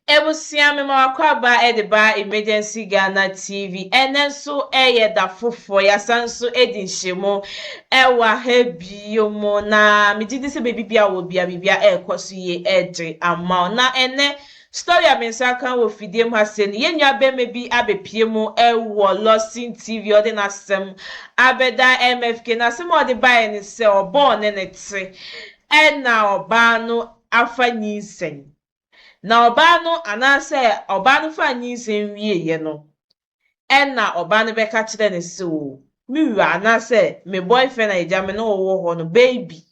Ebusia me makwaba edeba emergency Ghana TV enenso da fofo yasanso edinhyemo ewa hebiomo na megidi se bebia wo bia ekoso ye edre ama na ene story amensa kan wo fidiem hasen yenua beme bi abepie mu ewo Lawson TV ode na sem abeda MFK na sem ode bae ni se obo ne nete na oba no afa nyinsen na oba no anase oba no fa nyinsen wieye no na oba no beka kire ne se o miwa anase me boyfriend na eja me no wo ho no baby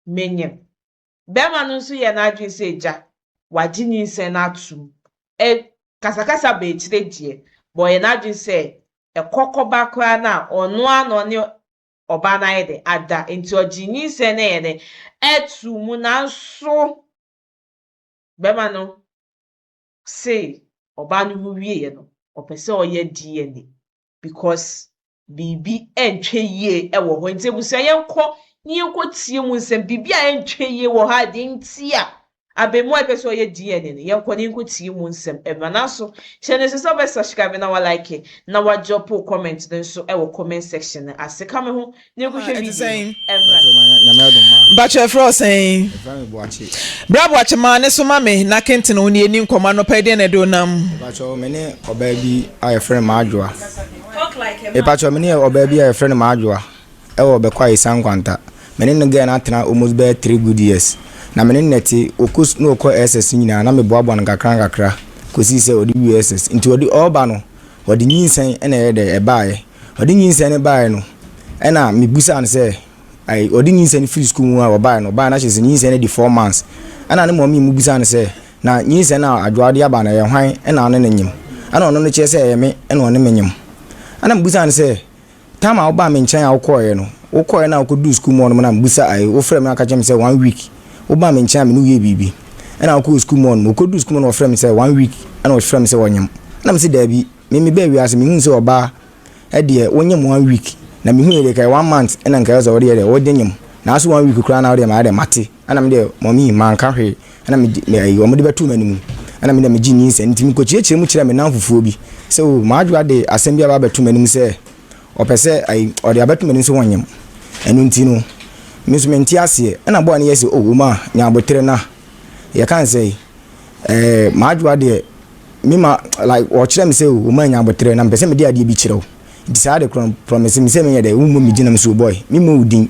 menyem bema no so ye na adwen se eja waji nyinsen na atum kasakasa be kire die boy na adwen se kokoba kwa na ono ano ne oba na yede ada enti oji nyinsen na yede etumu na so bema no say oba no wiye no opese oye DNA because bibi entwe yie ewo ho nti busa yenko ni yenko tie mu nsem bibi a entwe yie wo ha de ntia abemu opese oye DNA ne yenko ni yenko tie mu nsem ebana so chene se so be subscribe na wa like na wa drop comment den so ewo comment section aseka me ho ni yenko hwe video Bachelor Frosen Bravo achema ne so mame na kente no ni eni nkoma no pede na do nam Bachelor me ne oba bi aye friend ma adwoa Bachelor me ne oba bi aye friend ma adwoa e wo be kwa isankwanta me ne nge na atena almost be 3 good years na me ne neti okus no ko SS nyina na me boabo na kakra kosi se odi USS nti odi oba no odi nyinsen na ye de e baaye odi nyinsen ne baaye no e na me busa an se ai odi nyinsen free school mu a oba no ba na chese nyinsen di 4 months ana ne mommy mu busa an se na nyinsen na adwoade aba na ye hwan e na ne nyim ana ono no chese ye me e na ono menyim ana mbusa an se tama oba me nchen a ukoye no ukoye na ukodu school mu no na mbusa ai wo frem na ka chem se 1 week oba me nchen me no ye bibi ana ukodu school mu no ukodu school mu no frem se 1 week ana wo frem se wonyim ana me se da bi me ba wi ase me hu se oba e de wonyim 1 week na me hu ye kai 1 month ena nkai zo wode wo de nyim na aso 1 week kura na wode ma de mate ana me de mommy man ka hwe ana me ayi wo de betu manimu ana me de me ginyi se ntimi ko chiechire mu kire me nan fufuo bi se o ma adwa de asembia ba betu manimu se opese ayi ode abetu manimu se wonyim enu ntino me so menti ase ana bo an yesi o ma nya botere na ye kan say ma adwa de mima like o kire me se o ma nya botere na mpese me de ade bi kire o decide the promise me say me dey ummo mi gina me so boy me mo udin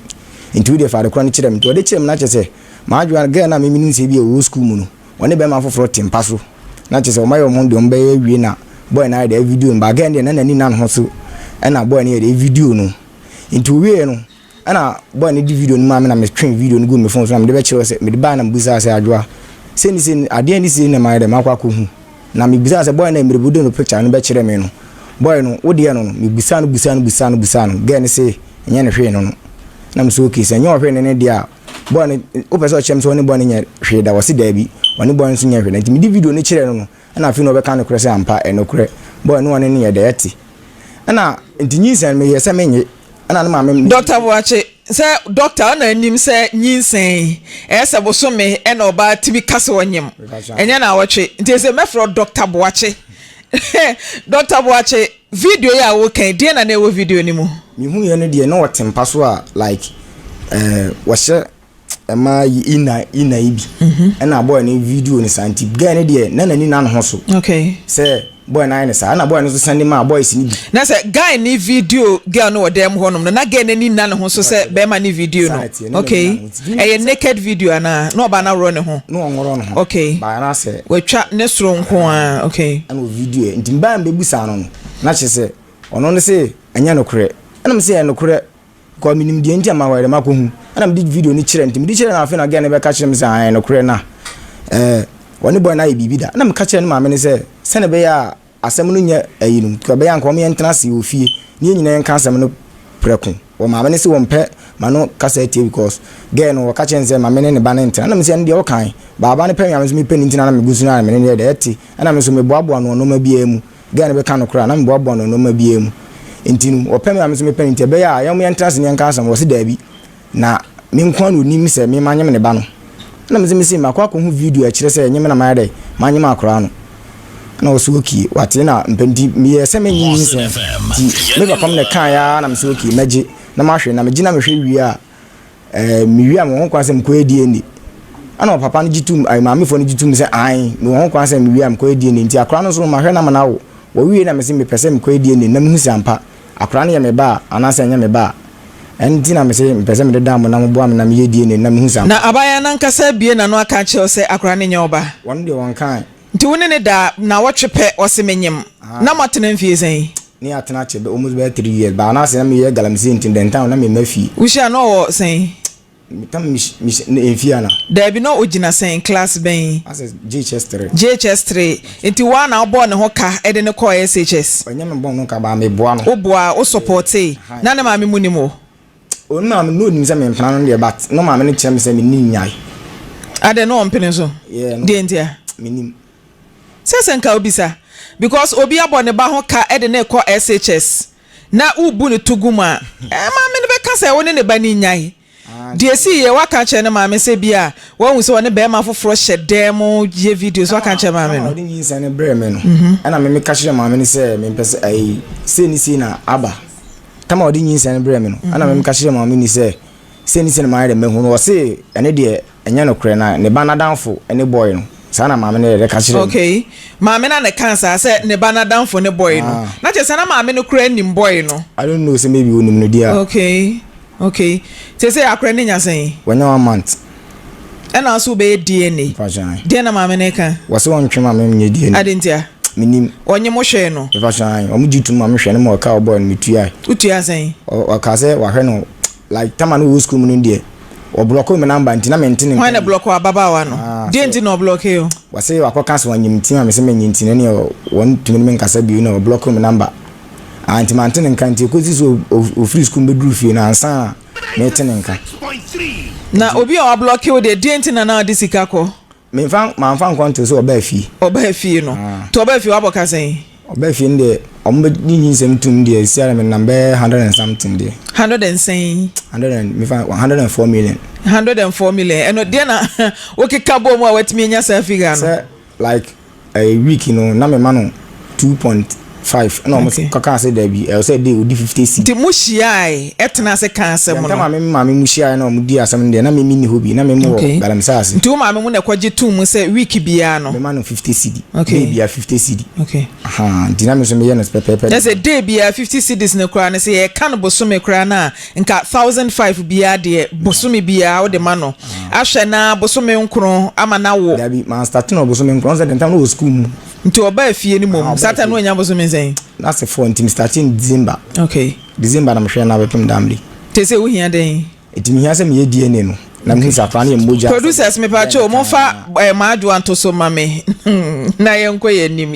into the father kron kire me to de kire me na chese ma adwa ga na me nin se bi o school mu no woni be ma foforo tempa so na chese o ma yo mo de o be wie na boy na dey video ba ga na nani na ho so na boy na dey video no into wie no na boy na di video no ma me na me twin video no go me phone so na me de be kire se me de ba na mbusa se adwa se ni ade ni se na ma de makwa ko hu na me busa se boy na me rebudo no picture no be kire me no boy no wo de no me busa no ga ni se nya ne hwe no na me so okay se nya hwe ne de a boy no o pese chem so ne boy ne nya hwe da wose da bi woni boy so nya hwe na mi di video ne kire no na afi no be kan kure se ampa e no kure boy no ne ye da yati na ntinyi sen me ye se menye ana no ma me Dr. Boache se doctor na anim se nyinsen se bosome e na oba tibi kase wonyem enya na awotwe nti se mefro Dr. Boache Dr. Boache video ya wo kan de na wo video ni mu mi hu ye ne de na wotempa so a like wo hye ma ina ibi na boy ne video ni santi ga ne de na nani na ho so okay se boy na ne sa na boy no so send ma boys ni bi na se guy ni video girl no dem ho no na ga nani na ho so se be ma ni video no okay e naked video ana no ba na ro ne ho no ngoro no ho okay ba na se watwa ne soro nko a okay ana video nti ba mbe busa no na che se ono ne se anya no kure ana me se ya no kure ko minim de nti ama ware mako hu ana me di video ni kire nti me di kire na afi na ga ne be ka kire me se anya no kure na woni boy na bibi da na me ka kire ne ma me ne se ne be ya asem no nya ayinum ko be ya nko me ntena se ofie ni nyina en ka asem no preko o ma me ne se wo mpe ma no kasa tie because ga no ka kire nse ma me ne ba ne ntena na me se ne de o kan baba ne pe ya me so me pe ntina na me gusu na me ne de eti ana me so me boabo no ma bia mu ga ne be ka no kura na me boabo no ma bia mu intinu o pe me so me pe ntia be ya ya mo ntena se ne en ka asem wo se da bi na me nko no ni mi se me ma nya me ne ba no na me say makwa ko hu video a kire say nyem na ma dey ma nyem akora no na osu oki wate na mpendi me say me nyi nse me ba kom na kan ya na me say oki maji na ma hwe na me gina me hwe wi a me wi a mo kwa say mko edi eni ana papa no gitum ai ma me fo no gitum say ai me won kwa say me wi am ko edi eni nti akora no so ma hwe na ma na wo wi na me say me pese mko edi eni na me hu sampa akora no ye me ba ana say nya me ba enti na me say me pese me de dam na mo bo am na me ye di eni na me hu sampa na abaya na nkasa bie na no aka che say akora no nya oba won de won kan nti woni ne da na wotwepe osemenyem na matena mfie sen ni atena che be almost be 3 years ba na say na me ye galamsi nti den town na me mafi wuhia no wo sen tam mi enfia na da bi no ogina sen class ben as GHS3 nti wa na obo ne ho ka e de ne call SHS onye me bon no ka ba me boa no oboa o support na ne ma me munimo o na me no nim say me plan no de but no ma me ne kire me say me ni nyai ade no ompene so de ntia minim sesenka obisa because obi abone ba ho ka e de ne call SHS na ubu ne tuguma ma me ne be ka say woni ne ba ni nyai de si ye waka che ne ma me se bia wo hu se woni be ma foforo hyedem ye videos waka che ma me no odi yin se ne bre me no ana me ka hye ma me ne se me pese ai se ni si na aba tama odi yin se ne bre me no ana me ka hye ma me ni se ni se ne ma re me hu no se ene de enya no kre na ne ba na danfo ene boy no sana ma me ne ka hye okay ma me na ne cancer se ne ba na danfo ne boy no na che sana ma me no kre nim boy no I don't know say maybe onim no dia okay say akra ne nya sen wanya 1 month ena aso be DNA dia na ma me ne ka wase won twema me nye DNA adentia minim onye mo hwe no fashion omu jitu ma me hwe ne mo ka oboy no mitua utua sen o ka se wa hwe no like tama no school mu no die o block me number ntina me ntine why na block ababa wa no die nti no block yo wase wa kwa so wanyim ntina me se me nyintine ne won tumi me nkasa bi no block me number anti mantene nkanti ko si so o free school be duru fie na ansa me tene nka na obi o block you de die nti na de sika ko me fa ma fa nkonto so oba fie no to oba fie waboka sen oba fie nde ombe nyinyi sem tum de sia me number 100 and something de 100 and say 100 me fa 104 million eno de na okika bo mu a watimi nya sa figure no like a week na me ma no 2.5 no mo kaka say there be I say dey odi 50 cedi ti mu shiai etena se kan asem no tama me mu shiai na mo di asem de na me ni hobi na me mo galamsa ase nti ma me mu na kwaje tu mu say week bia no me ma no 50 cedi day bia 50 cedi di na me so me ye no pepe that's a day bia 50 cedis na kura na say e kan bosome kura na nka 1005 bia de bosome bia o de ma no ahwe na bosome nkron ama na wo da bi man start no bosome nkron say den time no school mu nti oba fie ni mom satan no nya bosome sen that's a phone team starting December December na mhwe na bepem damli tese wo hia den etimi hia se me ye DNA no na me sa plan ye moja producers me pa cho mo fa maadu antoso mame na ye nko ye nim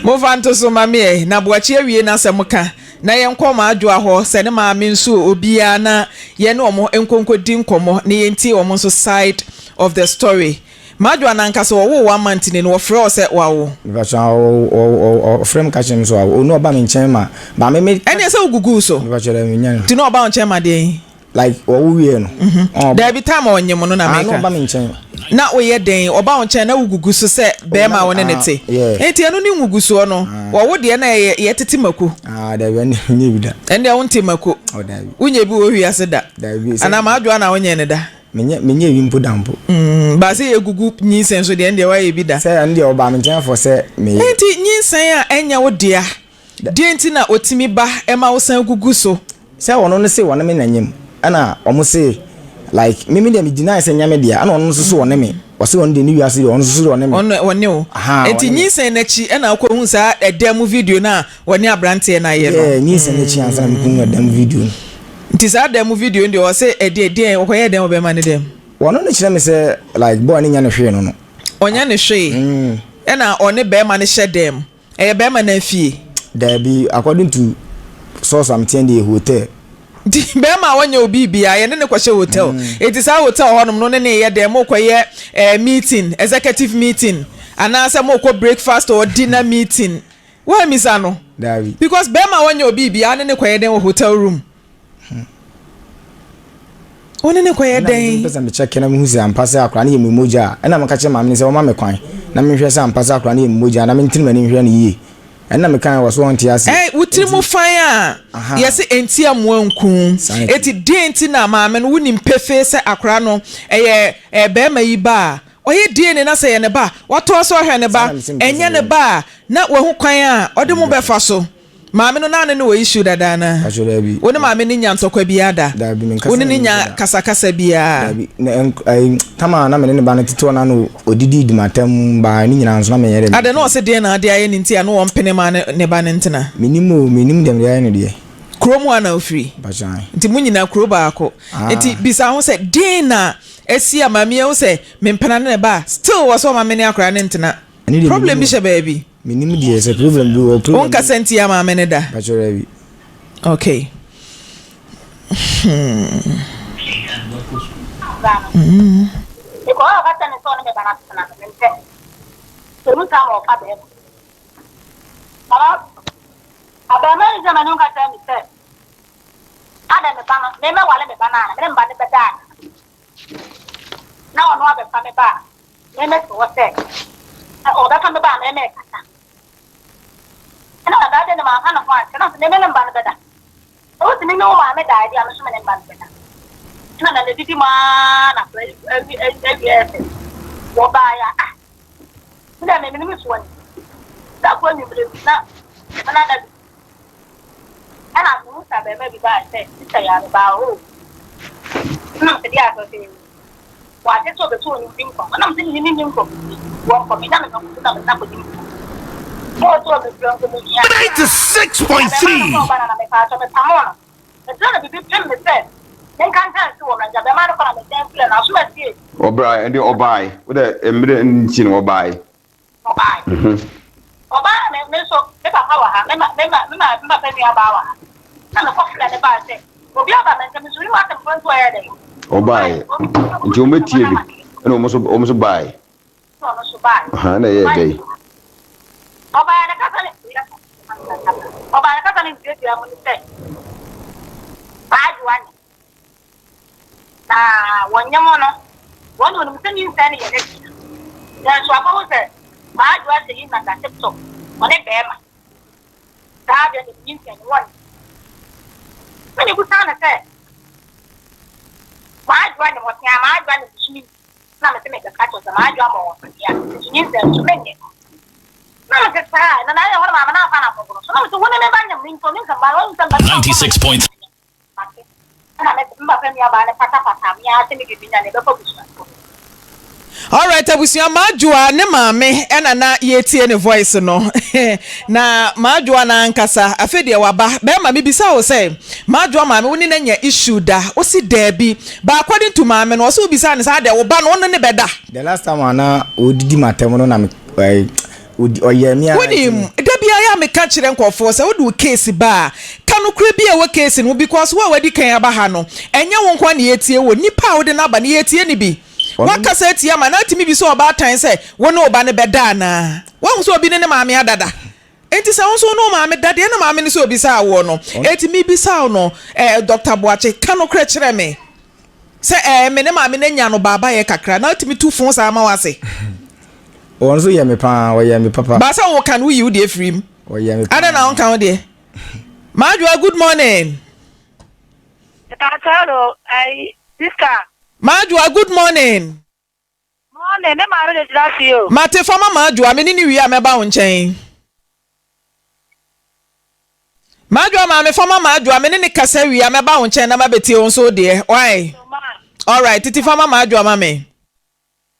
mo fa antoso mame na boachi awie na semuka na ye nko maadu aho se ne maame nso obia na ye ne omo enkonko di nkomo ne ye nti omo nso side of the story maadu anankasa wo 1 month ni no frɛ o se wawo vacha o frame ka chem so o no ba me nchen ma ba me ene se ugugu so vacha le nyan ti no ba nchen ma de like o wie no da bi time onyem no na meka no ba me nchen na o ye den oba nchen na ugugu so se be ma won ne te enti eno ni ugugu so no wo de na ye tete mako da bi ni bi da ende won te mako da bi unye bi wo hwiase da ana maadu ana wonye ne da menye wi mpo dampo ba se egugu nyinsen so de ende wa ye bi da se ande oba me nchen for se me enti nyinsen a enya wo dia de enti na otimi ba e ma wo san gugu so se wono no se wono me nanyem ana omo se like me dem deny se nyame dia ana ono so wono me o se wono de ni wiase ono so wono me ono o enti nyinsen na chi ana ko hu sa edam video na woni abrante na ye no nyinsen na chi ansa me kun edam video nti sa dem video ndi o se ede o koye dem be ma ne dem wono no kire me se like boy ni nya ne hwe no onya ne hwe na one be ma ne hye dem e be ma na fie there be according to source am ten the hotel di be ma wonya obi bia ye ne kwahye hotel it is our hotel honom no ne ye dem koye meeting executive meeting ana say mo ko breakfast or dinner meeting why misa no because be ma wonya obi bia ne koye dem hotel room One ne koye den pesa me check na me huzi ampasa akra na ye memoja na me ka che maame se o ma me kwan na me hwe se ampasa akra na ye memoja na me ntini mani hwe na ye na me kan wo so on tia se wutiri mu fan a yesi enti amoa nku eti denti na maame no woni mpefe se akra no be ma yi ba oye die na se ye ne ba wato so hwe ne ba enye ne ba na wo hu kwan a ode mu be fa so maame no na ne wo issue dada na woni maame ni nya ntokwa bi ada woni ni nya kasakasa bia tama na me ne ba na tito na no odidi di matam ba ni nyina nso na me yere ada no se de na ade aye ni ntia no wo mpene ma ne ba ne ntina minim dem ya ne de kromu ana ofri bachan nti munyina kro baako nti bisa ho se de na esi amamie ho se me mpena ne ba still wo so maame ne akra ne ntina problem bi she baby minim die se problem do problem on ka senti ya maame ne da bachan okay Iko wa tane so ne bana tsana mente to mun ta mo fa be mara abama ni jama nunca ta mi se ada me bana me me wale me bana me mba ne beda na ono abe fa me ba me so se o da fa me ba me kata ana da de ma kana fa kana me me mba ne beda o ti ni no ma me da dia me so me mba ne beda na na didi ma na wo ba ya nda me me so ni da ko ni bre na ana da ana mu sa be me bi ba se ta ya ba o na te dia ko se wa te so be so ni bin ko na me ni ni ko wo ko mi na me ko na ko ni mo to be plan ko ni ya 96.3 ba na me pa so me tamona e so na bi bi me se den kan tan so na ja be ma ko na me den plan na so me see Obai and the Obai with a minute and chin Obai. Oba me so me papa wa ha me pe mi aba wa na me ko fla de ba se obi aba me se me so ni wa tem fon so ya de Obai nti o metie bi na o mo so bai na ye dey oba na ka sale oba na ka sale ti ya mo ni se ba ju wa ni na wonya mo no wonu no se ni se ni ye de ya so aba wo se ma ju ase yi na ka TikTok one be ma da bia ni ntin won mani ku sana se ma ju ani mo tia ma ju ani sumi na me se me ka ka to ma ju amo ya ni se so me ni na me ka na ya hor ma na fa na ko so na me so wona me ba nyam ni to ni ka ba won san ba 96.3 na me mba pe mi aba ne pata mi a se mi bi nya ne be ko busu. All right, abusia majua ne maame ena na yetie ne voice no na majua na ankasa afede waba be ma me bisa wo say majua maame woni na nya issue da o si debi ba according to maame no so bisa ne sa de wo ba no ne beda the last time ana odidi matem no na me oyemia woni debi aya me ka kire nkofo say wo do case ba kanu kure bi e wo case no because wo wadi kan aba ha no enye wo nkwa ne yetie wo nipa wo de na ba ne yetie ni bi waka say tia ma na timi bi so oba tan say wo no oba ne beda na wo so obi ne maame adada enti say wo so no maame dade na maame ne so obi sa wo no enti mi bi sa no Dr. Boache kanu kure kire me say me ne maame ne nya no baba ye kakra na timi tu fon sa ma wase on so ye me pa wo ye me papa ba sa wo kan wo you dey free wo ye me ada na on kan wo dey Majua, good morning. Hello, sister. Majua, good morning. Morning, me ma re de you. Mate fama Majua, me ni wi ameba wo nchen. Majua ma me fama Majua, me ni kasa wi ameba wo nchen na ma beti on so de. Why? All right, titi fama Majua ma me.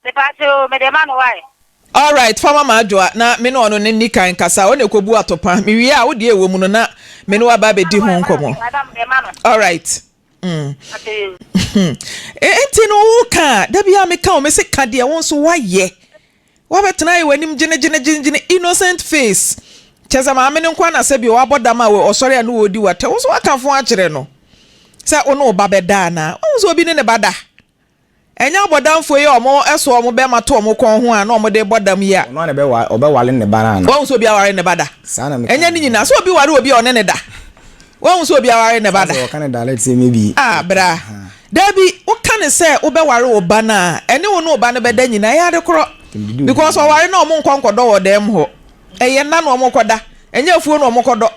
Me pa o me de ma no why? All right, fama Majua, na me no ne ni kan kasa, o ne kobu atopa. Me wi a wo de ewo mu no na me no aba be di ho nkomo. All right. Enti no ka da bia me ka o me se ka de won so waye wa betena ye wanim gene innocent face cheza ma me nkwa na se bi wa bodama we osori anu wodi wate wo so akanfo a kire no se ono oba beda na wo so obi ne bada enya bodamfo ye omo eso omo be mato omo kon ho a na omo de bodam ya no na be obe wale ne bana na wo so obi aware ne bada enya ni nyina so obi ware obi one ne da Won so bia ware ne bada. So kan dialect say maybe. Bra. Dabi o kan say wo be ware oba na ene wo no oba no be da nyina ya de kro. Because o ware na o mo nkonkodo wo dem ho. Eye na no mo koda. Enye afuo no mo kodo.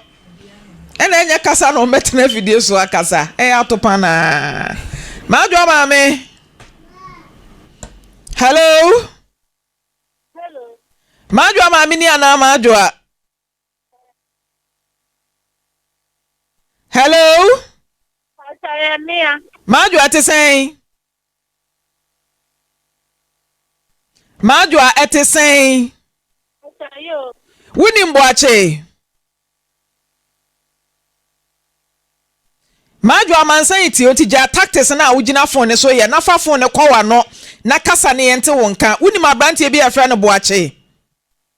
Ena enye kasa no metena video so akasa. Atopa na. Madwa mame. Hello. Hello. Madwa mame ni ana madwa. Hello. Mia. Madwa te sen. Madwa ete sen. Wuni mboache. Madwa mansan iti oti ja tactics na ugina phone so ye na fa phone kwa no na kasa ne yente wonka wuni mabrante bi afra no boache.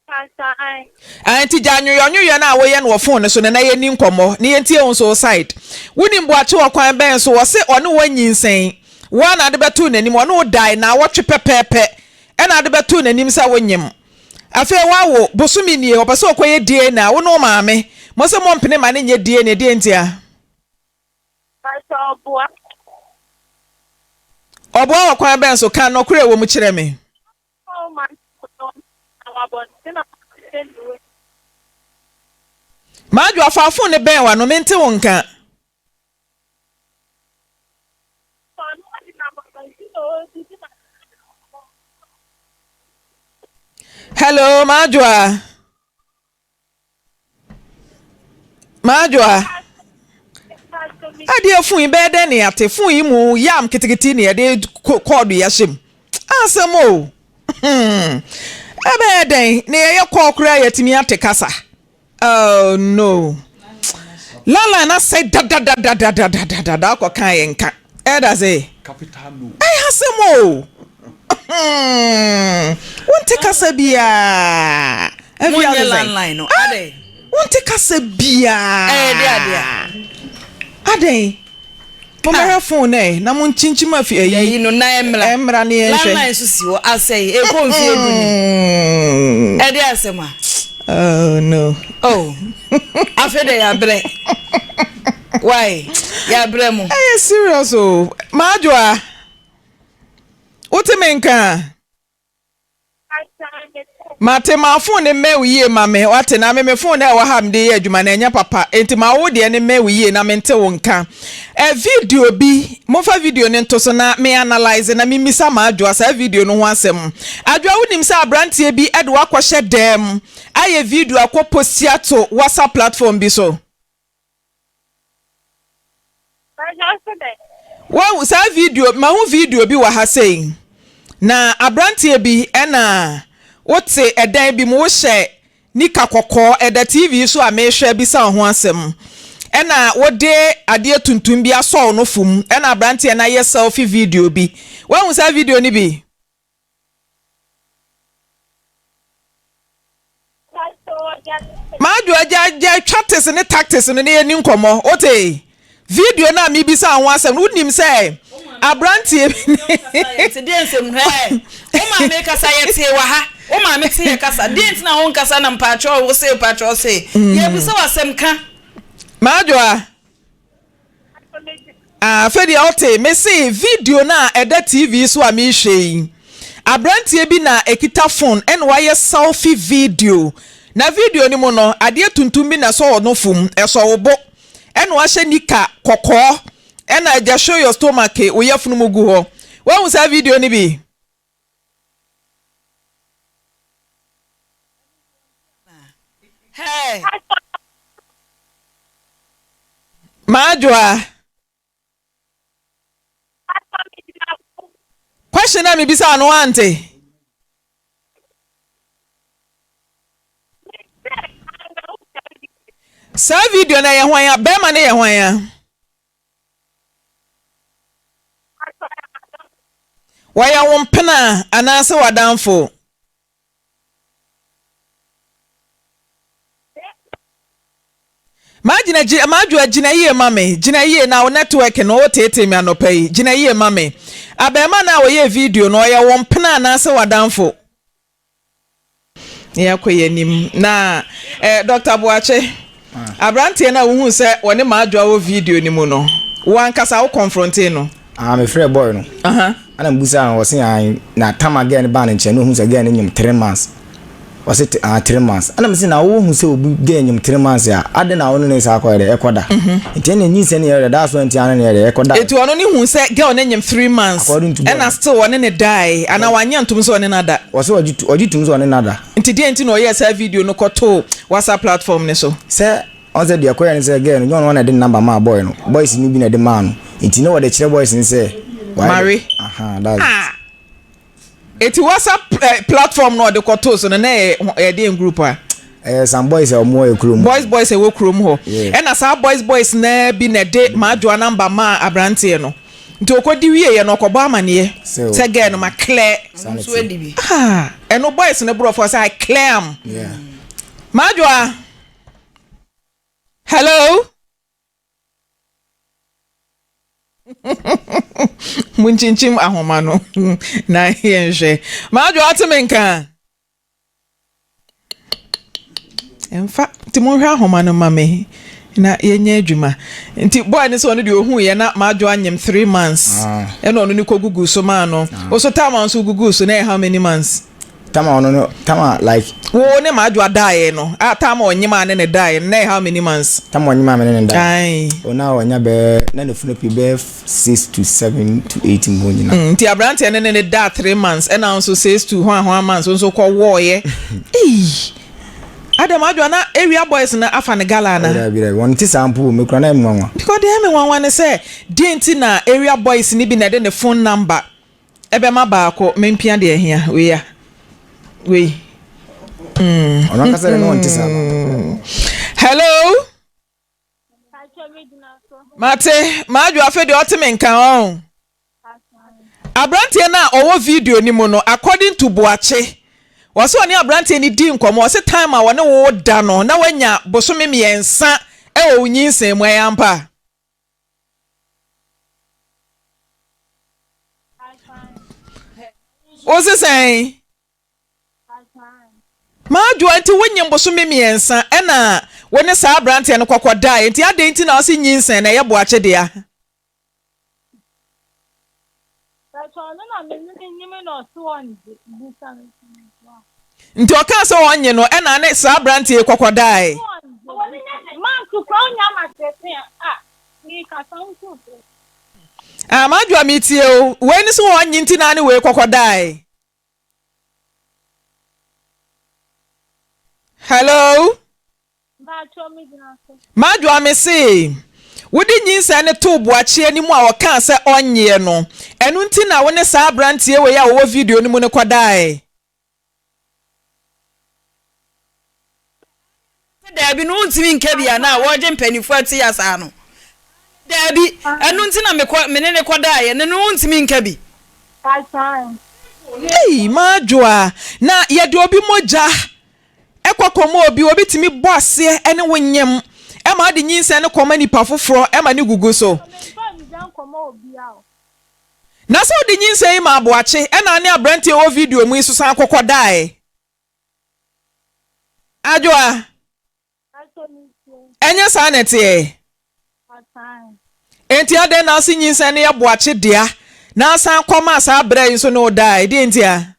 Kasa ai. Anti ja nyoyo na wo ye no phone so na ye ni nkomo ne yente on so side. Wuni mboache wo kwan ben so wo se one wanyinsen. Wo na de betu nanim one wo dai na wo twe pepepe. E na de betu nanim sa wonyem. Afi wawo bosumi nie opese okoye die na wo no maame. Mo se mo mpene ma ne nye die ne die ntia. Obo akwan ben so kan no kure wo mu kire me. Madu afafo ne ben wa no mente wonka. Hello Madwa. Ade afun ibe de ne ate fun yi mu yam kitikiti ne de call ya shim. Asemo. Ebe den ne ye call kura ya timi ate kasa. Oh no. Lala na say da ko kan yenka. E da say capital no. Asemo. Wonte kasa bia. Every landline no. Ade. Wonte kasa bia. Ade. Ade. Mama phone na mun chinchima fi yi no na emra ne ehwe. Landline so si wo asai e ko mfi eduni. Ade asema. Oh no. Oh. Afede ya bre. Why? Ya bre mu. Are serious oh. Madwa. Utemenka. Mate ma phone me wiye mame wate na me phone e wa ham de adwuma na enya papa enti ma wo de ne me wiye na mente wonka video bi mo fa video ne nto so na me analyze na me misa ma adwa sa video no ho asem adwa wonim sa abrantie bi ede wakɔhye dem aye video akɔposia to WhatsApp platform bi so wow sa video ma ho video bi wa ha sei na abrantie bi ena wote edan bi mo hye nika kokko eda TV so a me hwe bi sa ho asem ena wode ade tuntum bi aso no fum ena abrantie na ye selfie video bi wa hu sa video ni bi Madu aja chattes ne tactics ne ni nkomo ote video na mi bi sa ho asem wonim say abrantie ti den sem he o ma me kasa ye wa ha o ma me tie kasa den na ho kasa na mpacho wo say pacho say ye bi se wasem ka Madwa fedi ote me say video na eda TV so a me hwe abrantie bi na ekita phone en wa ye selfie video na video ni mo no ade tuntum bi na so no fum eso wo en wa hye nika kokko en aja show your stomach o ye funu mugu ho wa hu sa video ni bi hey Madwa question na me bisa no ante sa video na ye hwan ya be ma na ye hwan ya waya wompena anase wadanfo Majua jina ye mame jina ye na network no otete mi anopai jina ye mame abema na wo ye video no ya wompena anase wadanfo ya koyenim na Dr. Boache Abrante na wo hu se woni ma adwa wo video ni mu no. Wan kasa wo confronting no. Me free boy no. Ana mbusa wo se an na tam again ba nche no hu se again nyim 3 months. Was it 3 months? Ana me se na wo hu se obi again nyim 3 months ya. Ade na wo no sa akọ de ekoda. Enti na nyi se ne yere that's when tiana ne yere ekoda. Etu ono ni hu se girl na nyim 3 months. And still one ne die. Ana wanya ntum so one nada. Was oji tum so one nada. Enti die enti no yes video no koto WhatsApp platform ne so. Se on say the acquire and say again, you don't want to number my boy no. Boys ni bi na the man. Enti no what the chere boys say. Marry. That's Eti WhatsApp platform no de koto so na e dey group a. Some boys are more krum. Boys e wo krum ho. And as our boys na bi na de ma adwa number ma Abrante no. Nti okodi wie ye no koba amane se again no ma clear so edi bi. Eno boys ne bro for say clear am. Ma adwa. Hello. Munchinchim ahoma no na yenhwe ma adwo atemenka emfa timonhwe ahoma no mame na yenye adwuma nti boy ne so no de ohu ye na ma adwo anyem 3 months eno ono ni kogugu so ma no oso tama so gugu so na how many months tama ono no tama like wo ne ma adwo die no tama onyima ne die na how many months tama onyima me ne die ai ona onya be na ne funopi be 6 to 7 to 8 months nti Abrante ne da 3 months and also 6 to 1 months so ko wo ye Adam adwa na area boys na afa ne gala na bi won ti sample me kura na emwanwa because dey me wanwa ne say denti na area boys ni bi na de ne phone number ebe ma ba ko mempia de ehia we ona kasa no won ti sample hello Mate ma adwa fe de otemenka on Abrante na owo video ni mu no according to Boache waso oni Abrante ni di nkomo o se time a wone wo da no na wanya bosome miensa e wo nyinsen mu ayampa o se sen ma adwo anti wonyem bosome miensa e na wone sa Abrante no kokoda enti ade enti na o se nyinsen na ye Boache dia nti o ka so wonye no e na ne sa Abrante kokodai ma dwa mitie o we ni so wonye nti na ne we kokodai hello ma dwa me see wodi nyinsa ne to Boache ani mu a woka se onye no enu nti na wone sa Abrante we ya wo video ni mu ne kodai Dabi no ntimi nka bia na wo je mpanifo ati ya sa no Dabi enu nti na me ne kodai ne no ntimi nka bi ma dwa na ye de obi moja ekokomo obi timi bo ase ene wonyem Emma di nyinse ne koma nipa foforo Emma ni gugu so na so di nyinse ma Boache ena ne Abrante o video mu isusan akokodai adwa enya sanete enti ade na so nyinse ne ya Boache dia na san koma sa abrai so no dai di entia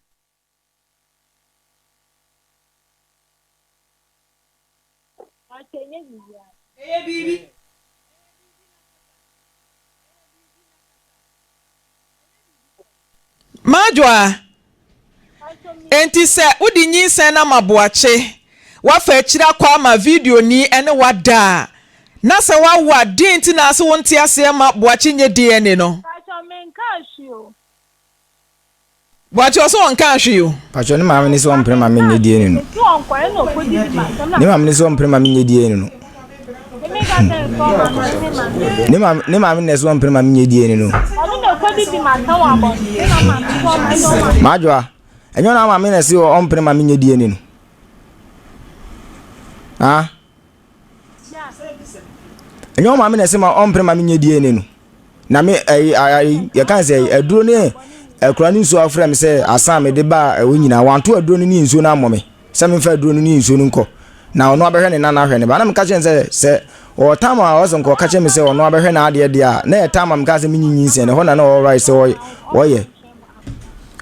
Majwa enti se udi nyinse na ma Boache wafa akira kwa ma video ni ene wada na se wawa denti na se wonte ase ma Boache nye DNA no Boache oso wonka ahwe yo pacho ne maame ni so ompre ma menye DNA no ne maame ni so ompre ma menye DNA no ne maame ni so ompre ma menye DNA no Majwa enyo na maame na si ompre ma menye DNA no enyo maame na si ma ompre ma menye DNA no na me ya kan say aduro ne ekura ni nso afrem say asan me de ba wo nyina wanto aduro ni nso na amome se me fa aduro ni nso nko na ono abehwe ne nana hwe ne ba na mka chen se o time a ozo nko ka chen me se ono abehwe na ade dia na e time mka se minyinyin ne ho na na all right so oye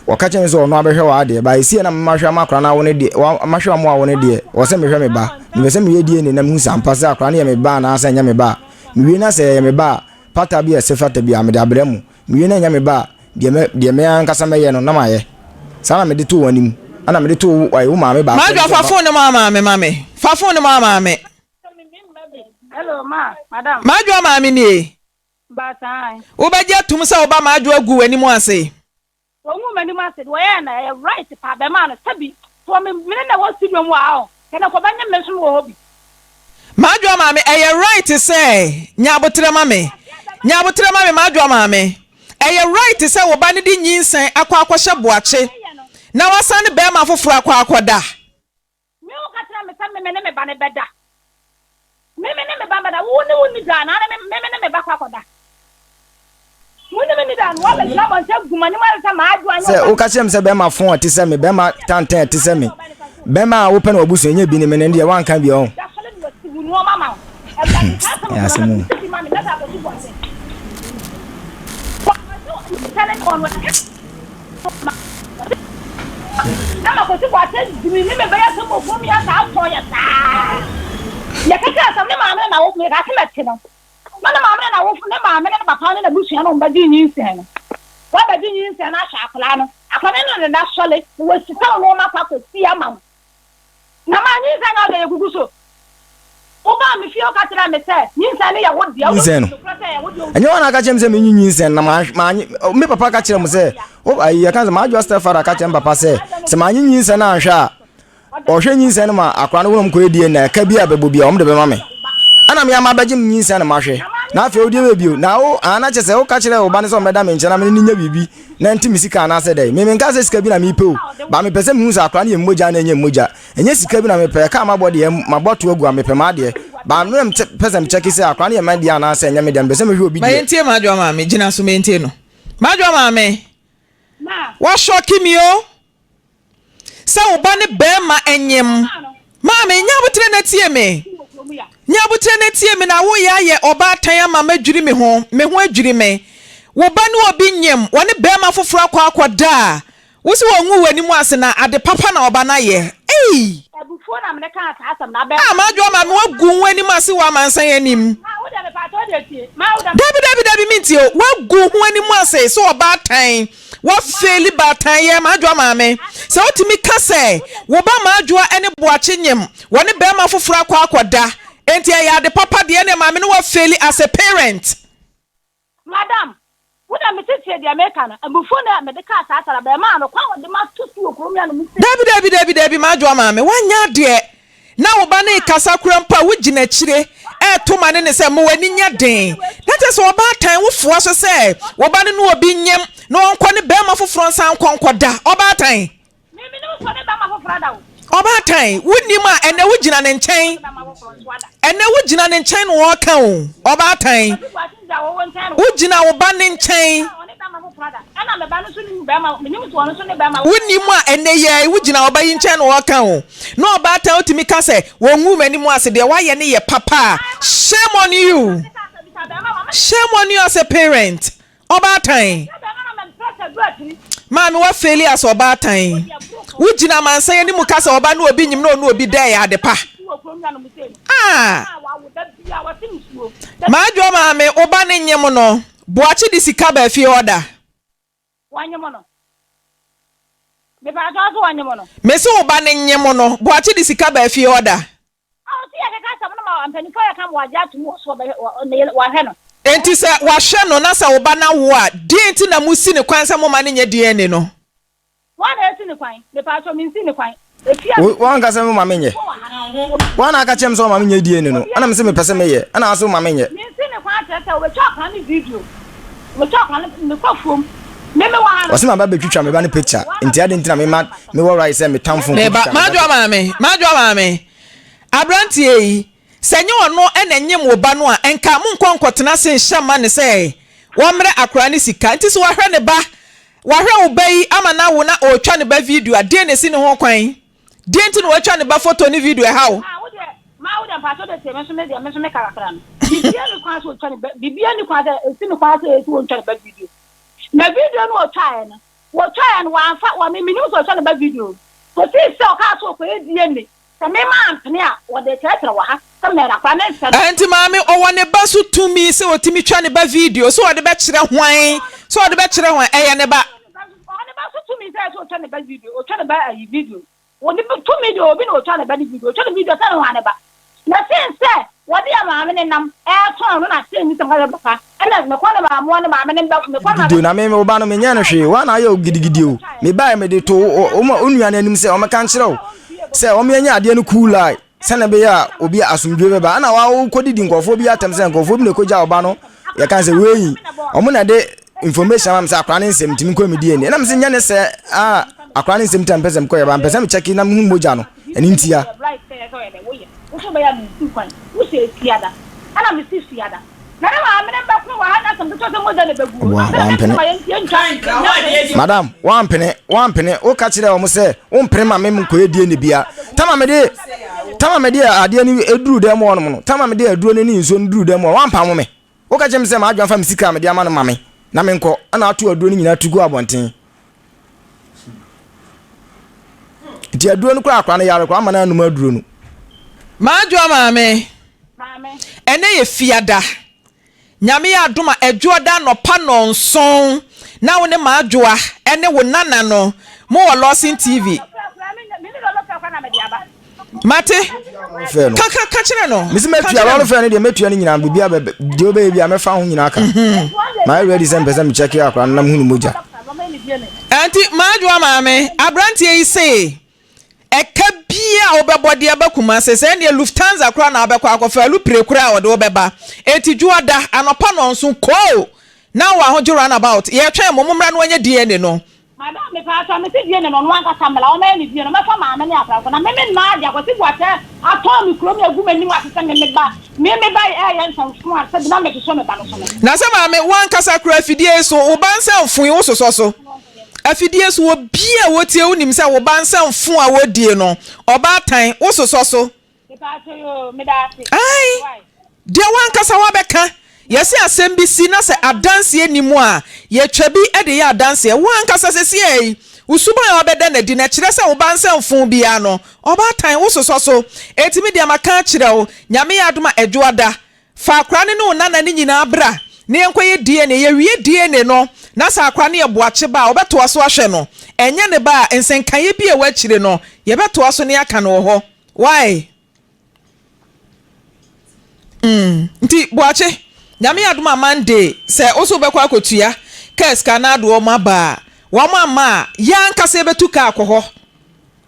waka chen se ono abehwe wa ade ba isi na mahwe amakra na woni de mahwe amu a woni de o se mehwe me ba me se me yedie ne na mu sampa se akra na ye me ba na asa nya me ba me na se ye me ba pata bi se fata bi amede abremu me na nya me ba de me ankasa me ye no na maye sana me de to wanim ana me de to wai wo maame ba ma fa phone maame fa phone maame Hello, madam. Ma maame ni Ba sai. Wo ba je tum se wo ba ma agu wani mu ase. Wo mu mani mu ase, wo ya na right pa be ma no sabi. To me na wo studio mu a o. Kana ko banya me so wo hobi. Ma maame right say nya abotre maame. Nya abotre maame ma maame. Right say wo ba ne di nyinsen akwa boache. Na wasane be ma foforo akwa Me o ka tira me sa me ne me ba ne beda. Me ne ba beda wo ni da na me ne ba kwa da. Wo ne da wo be la bon se gumani ma sa ma adu anya. Se o ka chem se be ma fon ti se me be ma tantan ti se me. Be ma wo pe na obuso nya bi ni me ne de wan kan bi o. Ya se mu. Ama ko ti kwa te dimi ni me be ya so mo fun ya sa to ya sa. Ya kaka sa ne maame na wo me ka se meti no. Mana maame na wo fun ne maame ne papa ne na busu ya no mba di nyin sen no. Wa ba di nyin sen na sha akla no. Akla ne na sole wo si ta no ma pa ko si ama. Na ma nyin sen na de gugu so. O ba mi fi o ka tira me se nyin sen ne ya wo dia wo. Enyo wana ka chem se me nyin sen na ma me papa ka tira mo se o ayi kan se ma adwa stafara ka chem papa se ma nyin sen na ahwa o hwe nyin sen ma akwa no wonum ko edie na ka bi abebo bia o mde be ma me ana me ama bagye nyin sen na ma hwe na afi odi be bio na o ana che se o ka kire o ba ne so meda me nche na me ni nya bibi na ntimi sika na se dai me nka se sika bi na me pe o ba me pese me hu sa akwa na ye moja na enye moja enye sika bi na me pe ka ma body ye ma boto agu me pe ma de ba me pese me check se akwa na ye ma dia na se enye me de me pese me hwe obi ma yentie ma adwa maame gina so me yentie no ma adwa maame wa shoki mi o sa wo ba ne be ma enyem maame nya butre na tie me nya butre na tie me na wo ya ye oba tan ama madwiri me ho adwiri me wo ba ne obi nyem wo ne be ma foforo akwa da wo si wo nwu wani mu ase na ade papa na oba na ye Ebufo na me ka asam na be ma adwa maame wo gu wani mu ase wa mansan anim wo de be pa to de tie ma wo da dabi minti o wo gu wani mu ase so oba tan wo feli batan ye ma adwa maame se otimi ka se wo ba ma adwa ene boache nyem wo ne be ma foforo akwa da enti ya de papa de ene maame no wo feli as a parent madam wo da me tete de America na abufo na me de ka asara be ma no kwa wo de ma tutu okrom ya no mi dabi ma adwa maame wanya de na wo ba ne kasa kura mpa wo gina chire to ma ne se mo wani nya den that is wo ba tan wo fo so se wo ba ne no obi nyem no onko ne be ma foforo san konko da oba tan me no so ne be ma foforo da oba tan woni ma ene wo gina ne nchen ene wo gina ne nchen no wo kan o oba tan wo gina wo ba ne nchen woni mu a ene ye wo gina wo ba yi nchen no wo kan o no oba tan otimi ka se wo ngu mani mu ase de wa ye ne ye papa shame on you as a parent oba tan Mami wa failure as oba tan. Wo gina mansan ani mu kasa oba na obi nyim na onu obi da ya de pa. Ma adwo mami oba ne nyem no. Boachi di sika ba fi order. Wanyem no. Me ba jo wanyem no. Me se oba ne nyem no. Boachi di sika ba fi order. Si ya ka sa no ma ampani fa ya ka mo aja tu mo so wa he no. Enti se wa hwe no na sa oba na wo a di enti na musi ne kwan sa mo ma ne nya DNA no. Wa na esi ne kwan. Me pa so mi nsi ne kwan. Wan ka se mo ma menye. Wan aka chem so ma menye DNA no. Ana me se me pese me ye. Ana aso ma menye. Mi nsi ne kwan tata we chop kan video. We chop kan me kwafom. Me wa na. Wasi ma ba betwitwa me ba ne picture. Enti ade ntina me ma me wo right say me tamfo. Me ba ma dwa maame. Abrantie yi senye ono ena nyem wo ba no a enka mu nkonkotena se nhama ne se wo mre akora ne sika nti so wahwe ne ba wahwe wo ba yi ama na wo na o twa ne ba video a de ne si ne ho kwan de nti no wo twa ne ba photo ne video ha wo pato de me so me kakra no bibia ni kwa so twa bibia ni kwa da esi ni kwa so esi won twa ba video na video no twa no wo twa no wa me ni so twa ba video so ti se o ka so ko e die ni se me ma ampene a wo de tetra wa ha se me ra kwa na se anti maame o wone ba so tumi se o timi twa ne ba video so o de be kire hwan so o de be kire hwan eye ne ba o ne ba so tumi se so twa ne ba video o twa ne ba ayi video o ne tumi de obi no twa ne ba video o twa ne video se no wane ba na sense wodi ya maame ne nam ton no na se ni se ka ba ana me kwa na maamo ne maame ne me kwa na do na me oba no me nya no hwe wa na ayo gidigidi o me ba me de to onua na anim se o me kan kire o se o me nya ade no cool like se na be ya obi asumdwe be ba ana wa kodidi nkofo bi atem se nkofo bi ne koja oba no ya kan se weyi o mo na de information am se akra ne nsem timi ko me die ne na me se nya ne se akra ne nsem tam pesem ko ya ba pesem check na mu moja no eni ntia so ba ya mi kwan wo se fiada ana mi si fiada na na ma ba ko wa na so to mo da le begu madam one penny o ka kire o mo se o mpene ma me ko edie ne bia tama me de ade ni eduru dem wo no tama me de aduro ne ni nso nduru dem wo wan pa mo me o ka chem se ma adwan fa me sika me de ama no ma me na me nko ana atu aduro ni nyina tugu abonten ti aduro no kura akwa na yare kwa ama na anu ma aduro no maadwo maame ene ye fiada nyame ya adoma adwoda no pa no nson na wo ne maadwoa ene wo nana no mo wo Lawson TV mate ka kire no misi metua walo fe no de metua ni nyina bibia de obe bia me fa ho nyina aka my ready sem pesa me check ya akwa na hunu moja anti maadwoa maame abrantie yi say eka bia obebode abakuma se ne Lufthansa kra na abekwa akofa lu prekura ode obeba etidwuada anopa no nso ko na wa ho jura na about ye twa momumra no anya DNA no madam me pa so me se DNA no anka samla o me ni DNA me fa ma me ni afra na me na adia ko ti gwate ato mi kro me agu mani wa se me ba e yan san fu a se na me so me ba no so na se ma me wan kasa kra fidie so obansa mfun wo so afidie so obia wotie unim se wo bansa mfun a wodie no oba tan wo soso ai de wan kasa wa beka yesi asem bi si na se adanse animu a ye twabi e de ya adanse wan kasa sesi ei usuba ya obeda na di na kire se wo bansa mfun bia no oba tan wo soso etimi de amaka kire wo nyame ya adoma edwoada fa akra ne no nana ni nyina bra ne enkoye DNA ye wie DNA no na sa akra ne eboache ba obeto aso ahwe no enye ne ba ensenkaye bi e wachire no ye beto aso ne aka no ho why nti boache nyame adoma Monday se oso bekwa akotua keska na ado ma ba wo mama ya nkase betuka akoho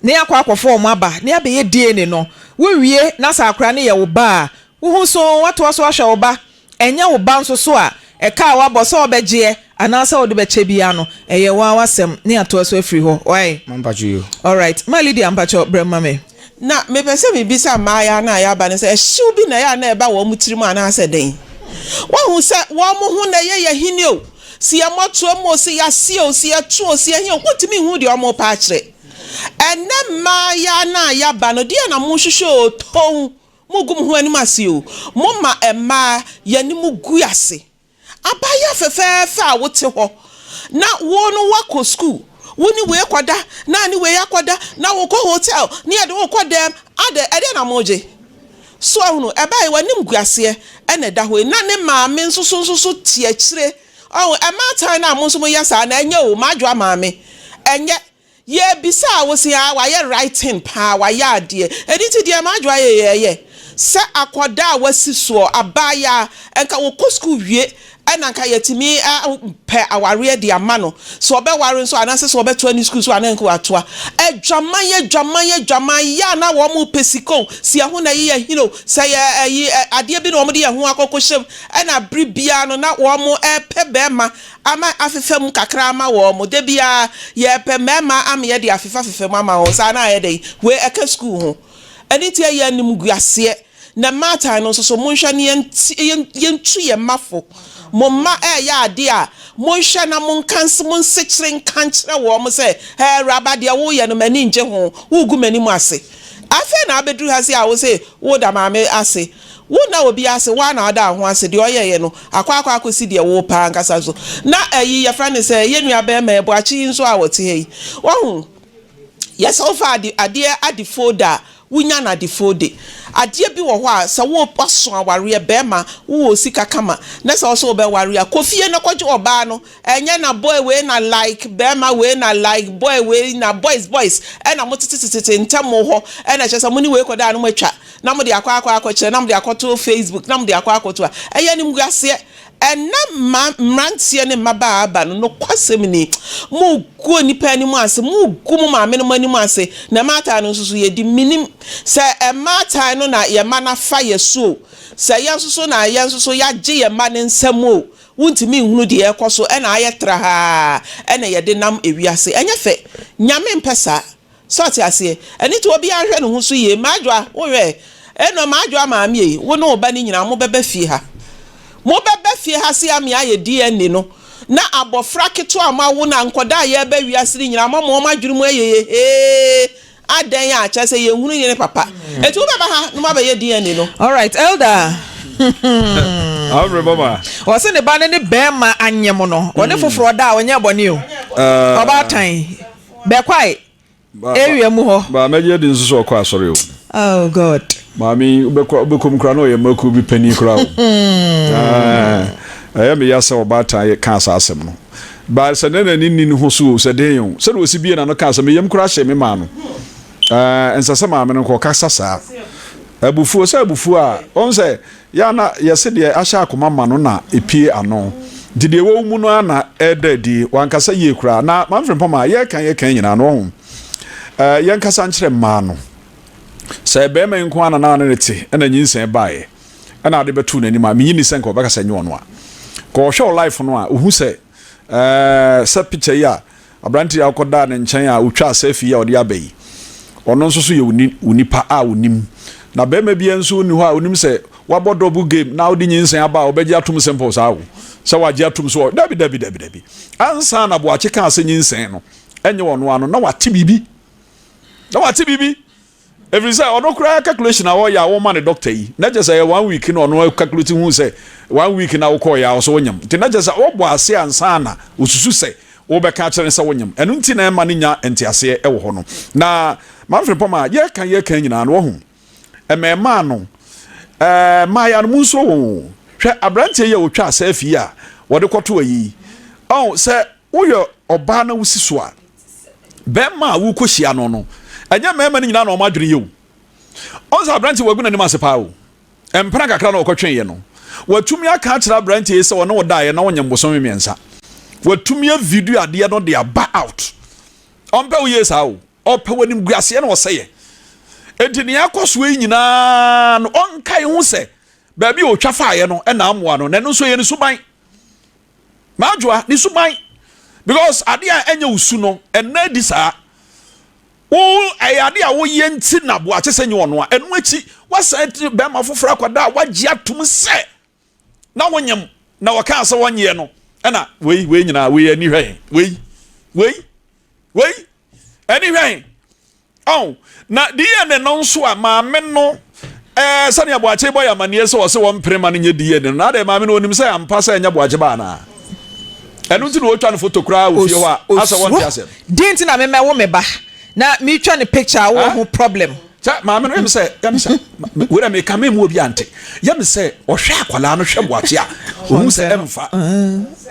ne akwa akofo mo aba ne abeye DNA no wo wie na sa akra ne ye wo ba wo hu so wato aso ahwe wo ba enya wo ba nso so a eka wa bo so obeje anasa wo de beche bia no eye wa wasem ne ato so afri ho why mampachu you all right my lady ampacho brema me na me pese me bisa maaya na ya ba ne se hyew bi na ya na eba wo mutiri mu anasa den wo hu se wo mo hu na ye hini o si ya moto mo si ya si o si ya tu o si ya hi o kwotimi hu de o mo pa kire ene maaya na ya ba no de na mo hwehwe ton mugum hu ani masi o mo ma ema ya ni mugu ase abaya fefefe a wote ho na wo no wako school woni we kwada na ni we yakwada na wo ko hotel ni ade wo kwadam ade na moje so ahunu ebai wanim guase ene da ho na ne maame nso tie kire oh emata na mo nso mo yasa na enye o madwo maame enye ye bisa wo si a wa ye writing pa wa ya ade editi de madwo ye se akwada wasi so abaya enka wo ko school wie ena nka yetimi pe aware de amano so obe ware nso anase so obe to ani school so ananka watoa dwama ya na wo mu pesiko si aho na ye hino say ade bi na wo de ye ho akokohyem ena bribia no na wo mu pe bema ama afefem kakra ama wo mu de bia ye pe mema am ye de afefem ama wo sa na ye de we eka school ho eni tie ye nim guase na mata no so monhwa ne yentu ye mafo momma ya ade a monhwa na monkanse monsekire nkankire wo mo se raba de wo ye no mani nje ho wo gu mani mu ase afa na abedru ha se a wo say wo da maame ase wo na obi ase wa na ada ho ase de oyeye no akwa akosi de wo pa nkasa so na ayi ya fra ne say ye nua be ma ebo achi nso a wote yi wo hu yes so far ade folder wunya na de folder ade bi wo ho a se wo paso aware be ma wo sika kama na se also be ware akofie na kwaje oba no enye na boy we na like be ma we na like boy we na boys e na motitititi ntamo ho e na chese muni we koda no matwa na mo de akwa kire na mo de akoto Facebook na mo de akoto a eye ni mguase ena mrantie ne maba aba no kwasem ni mu guo nipa ni mu ase mu gu mu maame no mani mu ase na mata no nsusu ye di minim se mata no na ye ma na fa ye so se ye nsusu na ye nsusu ya gye ye ma ne nsam o wuntimi hunu de ekoso ena ayetra ha ena ye de nam ewiase enye fe nyame mpesa sort ase eni to obi ahwe no hu so ye madwa wo hwe eno madwa maame yi wo no oba ni nyina mo bebe fie ha mo bebe fie ha se am ya ye DNA no na abofra keto ama wo na nkoda ye ba wiase ni nyina mo madwuru mu ayeye adan ya acha se ye hunu ye ne papa etu baba ha no ma ba ye DNA no. All right, elder. Abre mama. Wase ne ba ne be ma anyem no. Wone foforo da onye bone o. Oba tan. Be kwai. Area mu ho. Ba meje din so kwa asore o. Oh God. Mami ubekom kra no ye maku bi pani kra o. Me yasa oba tan ye kan asem no. Ba se ne ni ho so se den yo. Se do si bie na no kan asem yem kra hye me ma no. Ensase ma me no ko kasa sa. Abufu a on say ya na yese de ahya akoma ma no na epie ano dide wo mu no na edadi wankasa ye kura na manfrem poma ye kan nyina no ho ye nkasa nkyere ma no say be me nko ana na ne te na nyinsen baaye na ade betu nani ma menyini senko bakasa nyo no a ko show life no a ohu say sa picture ya abranti ya koda ne nchen a utwa selfie ya ode abai ono nso so ye unipa a unim na be me bia nso ni ho a unim say wabo double game na odi nyinsen aba obeji atum simple sawo se waji atum so dabi ansa na bo achika ase nyinsen no enye wono ano na wate bibi every say ono kura calculation awo ya wo man the doctor yi na je say 1 week no ono calculate hu say 1 week na wo call ya so wonyam ti na je say obo ase ansa na osusu say wo be ka kire say wonyam enu nti na ema nya enti ase e wo ho no na manfre poma ye kan nyina no wo hu emema no ma ya no munso wo hwe abrantie ye wotwa asafi a wode kwoto ayi se woyo oba na wusiso a be ma wo kohia no anya mema ni nyina na o madwere ye o sa abrantie wagu na ni masepa o empra kakra na okotwen ye no watumi aka kira abrantie se wona woda ye na wonyam bosom miensa watumi a video ade no de aba out ompe wo ye sa o ope wanim guase na wo seye enti ne akoso yi nyina no onkai hu se ba bi o twafa no na amoa no nenu so ye ni suban madwa ni suban because ade a enya usu no ena di saa wo ayade a wo ye nti na bo achese nye ono a enu achi wasa be ma fofora kwada wagye atum se na wonyam na waka ase wonye no na we nyina we ani hwen we ani hwen oh na diye ne no nso a maame no sani aboache boy amane se wo se won prema no nye diye ne na de maame no onim se ampa se nya boache ba na enu ti no otwa no photo kra wo fie wa asa won tiase dinti na me wo me ba na me twa ne picture wo ho problem cha maame no em se we me kame mu obi ante yem se ohwe akwala no hwe boache a ohun se emfa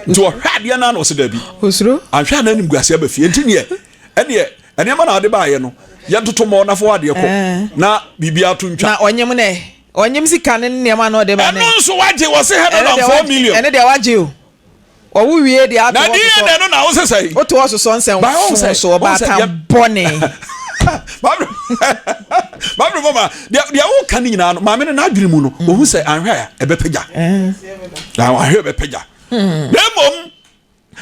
nti ohwe de na no se da bi osuro anhwe na nim guase aba fie nti ne ene ma na ade ba ye no ya toto mo na fo ade ko na bibia to ntwa na onyem sika ne ne ma na ode ba ne eno nso waje wo se 104 million ene de waje o wo wie de ato na die ne no na wo se sai o to wo so nsen so ba ta bone babru mama dia wo kan nyina no maame na adwene mu no ohu se anhwe a ebepagya na anhwe ebepagya demom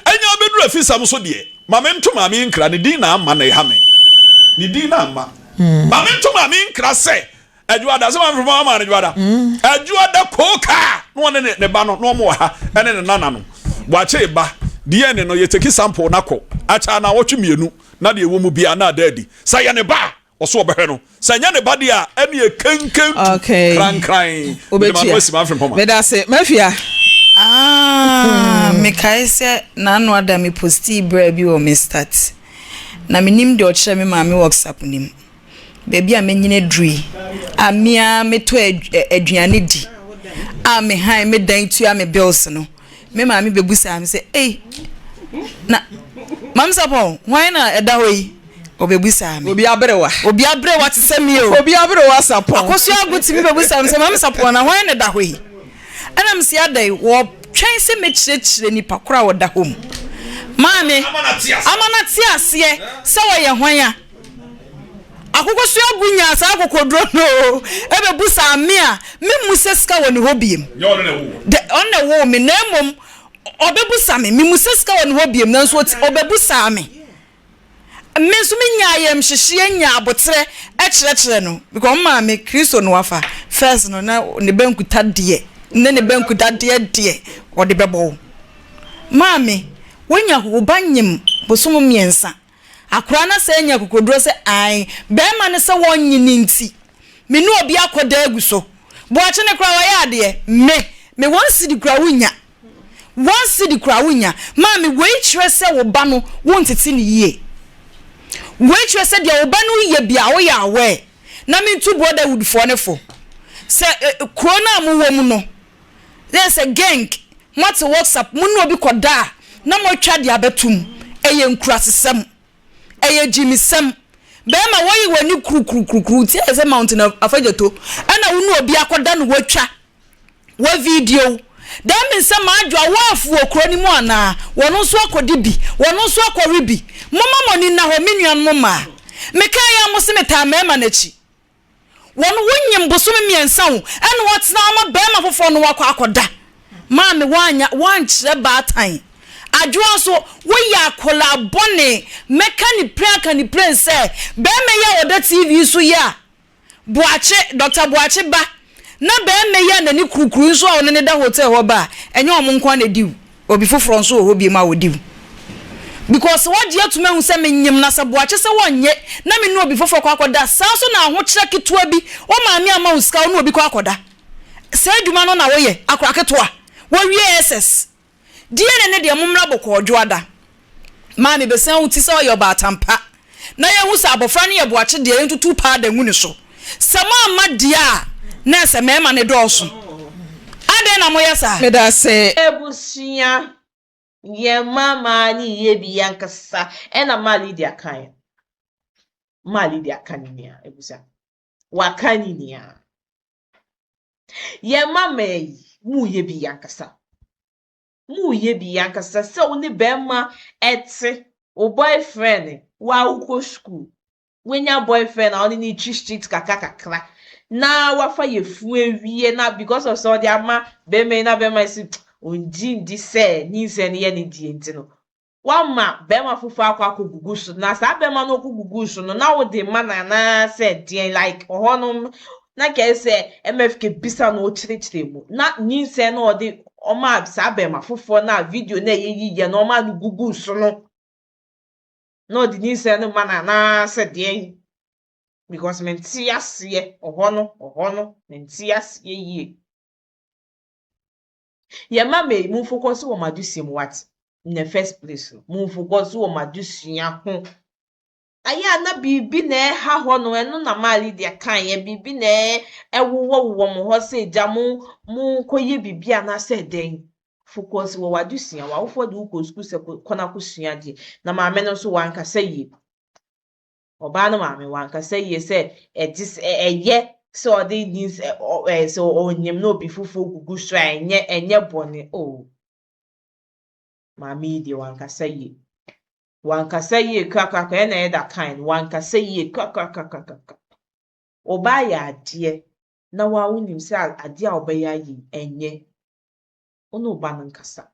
enya obeduru afisa so de maame nto maame nkra ne din na ama na ehame ni din na ama maame nto maame nkra se adwada se maame mama na adwada adwada koka no ne ba no mo ha ene ne nana no wache ba die ne no ye take sample na ko acha na wotwe mienu na de wo mu bia na dadi sa ye ne ba oso obehwe no sanya ne bade a ene e kenken okay kran medase mafia me kai se na no ada me posti bra bi o me start na me nim de o kire me ma me WhatsApp nim baby a me nyine dri amia me to aduane di a me han me dan tu a me bills no me ma me bebusa me say na mam sapo why na eda hoyi obebusa me obi abrewa te se me o obi abrewa sapo akoso aguti me bebusa me say mam sapo na why na eda hoyi ana me si adai wo twen se me chire nipa kora wo da hom maame amana ti ase se wo ye hwan a akoko so agunya sa akokodro no ebebusa me a me museska woni hobiem de on wo me na mom obebusa me museska woni hobiem na so obebusa me so me nya yem hyehye nya abotre ekire no because maame Kristo no wafa first no na ne bankuta de ne bankuta de o de bebo maame wonya ho banyem bosom miensa akura na se nya kokodro se ai be ma ne se wonyini nti me no obi akoda aguso bo ache ne kura wa ya de me won sidi kura wonya maame we kire se wo ba no wontete ne yie we kire se de wo ba no ye bia wo ya we na me tu boda wood for ne fo se corona mu wo mu no there's a gang what WhatsApp mu no obi koda na mo twa de abetum eye nkurasesem eye jimisem be ma woyi wani kru ti eze mountain of afajeto ana wonu obi akoda no watwa wa video that means say ma adwa wafu okroni mu ana wono so akodi bi wono so akori bi mama moni na ho menuan mo ma meka ya mo se meta mema na chi wono wonyem bosom miensa wo ana wotena ma be ma fofo no wakọ akoda ma me wankyere baatan adwo so wo ya kola bone meka ni plan say be me ya oda TV so ya Boache Dr. Boache ba na be me ya na ni kurukuru so one ne da hotel ho ba enye omonkwa na diu obi foforo so ho bi ma wo diu because what dia to me hu se me nyem na se Boache se wonye na me no obi foforo kwa akoda sa so na ho kire ketua bi o ma me ama uska no obi kwa akoda se aduma no na wo ye akora ketua wo wie SS die ne de momra boko odwoada ma me be san wuti se oyo ba tampa na ye hu se abofra ne ye Boache de entutu pa da ngu ne so sama ma dia na se mema ne dooso ade na moye sa me da se ebusia ye mama ni ye bi yankasa ena mali dia kan nia ebusia wakani nia ye mama mu ye bi yankasa se oni bema ete o boyfriend wa uko school wenya boyfriend oni ni street kakakakra na wafa ye fu ewie na because of so dia ma bema isi onjindi se ni se ne ye ne die ntino wama bema fufu akwa kogugusu na sa bema no kogugusu no na wo de mana na se die like ohonum na ke se MFK bisa no chire mu na ni se na ode oma sa bema fufu na video na ye no ma gugusu no di ni se no mana na se die because menti asiye ohono menti asiye ye ye mama mu focus wo madusiem what in the first place mu focus wo madusua ho aya na bibi na ha ho no eno na mali dia kan ye bibi na ewo mo ho se ja mu koye bibi ana se den focus wo wadusua wa wo de uko school se kona kusua de na maame no so wanka se yi oba no maame wanka se yi se eye so they needs so onyem no be fufu gugu so enye bone oh mami di wanka say kaka na e da kind wanka say kaka oba ya ade na wa unim se ade a oba ya yi enye ono ba nkasa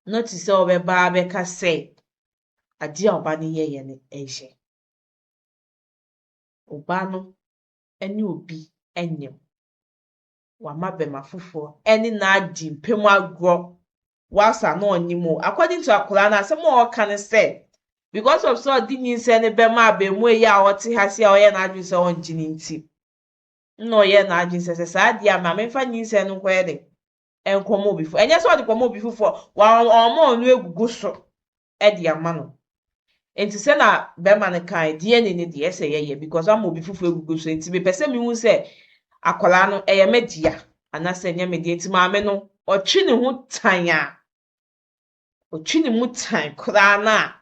not say oba ba be ka say ade a oba ni ye ne enye oba no eni obi enyem wa mabema fufo eni na adi mpemu agro wasa no onimo according to akola na se mo kan say because of so di nyinsɛ ne bɛma abɛmu eyi a wɔte ha se a ɔyɛ n'adwene sɛ ɔngye ne nti na ɔyɛ n'adwene sɛ saa deɛ ama memfa nyinsɛ no nkɔyɛ de ɛnkɔmɔ obi fo ɛnyɛ sɛ ɔde kɔmɔ obi foforɔ ɔmo ɔno egugu so ɛde ama no enti sɛ na bɛma ne kan deɛ ne deɛ ɛsɛ yɛyɛ because ama obi foforɔ egugu so enti mepɛ sɛ mihu sɛ akwadaa no ɛyɛ media anasɛ nyɛ media enti maame no ɔtwe ne ho tan a ɔtwe ne mu tan koraa na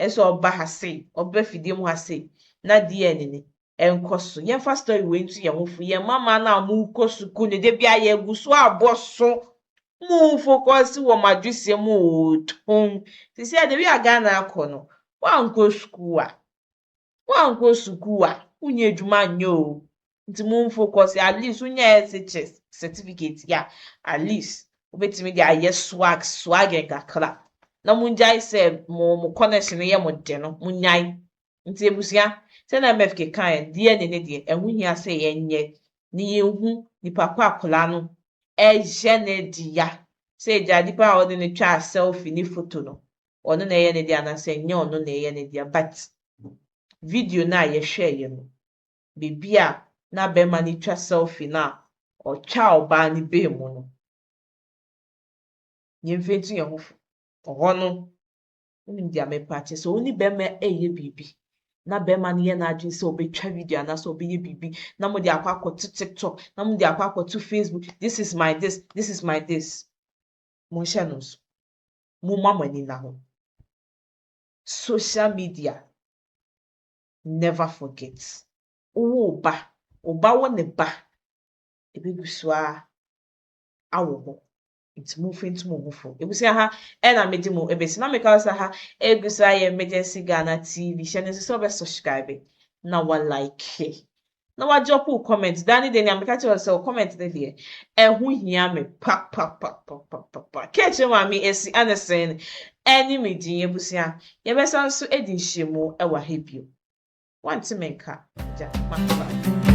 ɛsɛ ɔba ha se ɔba fidie mu ha se na deɛ ne ɛnkɔ so yɛmfa story wei nto yɛn ho fo yɛn mama na mo kɔ suku ne de bia yɛ gu so abɔ so mo focus wɔ madwese mu oton ti sɛ de bia Ghana akɔ no wankɔ suku a unye adwuma nyo nti mo focus at least unye SHS certificate ya at least obetimi de ayɛ swag kakra na munjai se mo connection ye mo de no munyai nti ebusia se na Mfk kan die ne de ehu hia se yenye ni yehu nipa kwa akola no eje ne dia se ja dipa a odi ne twa selfie ni photo no ono na ye ne dia na se nye ono na ye ne dia but video na ye share ye no bibia na be ma ni twa selfie na o twa oba ni be mu no nyemfetu ye ho no uni dia me pache so uni be me eye bibi na be ma ye na adwin se obetwa video na so obeye bibi na mo de akwa TikTok na mo de akwa to Facebook this is my this mo shanos mo mamani na ho social media never forget oba wo ne ba ebegusua awo ho nti mo fentu mo hofo ebusia ha na medi mo ebesi na meka sa ha egusua ye emergency Ghana TV channel so be subscribe na wa like na wa drop comment dani de ni ameka che so comment de de ehu hia me pa catch ma mi esi anesen any medi ebusia ye be so edi nhyiemu e wa hebio want to make ja makwa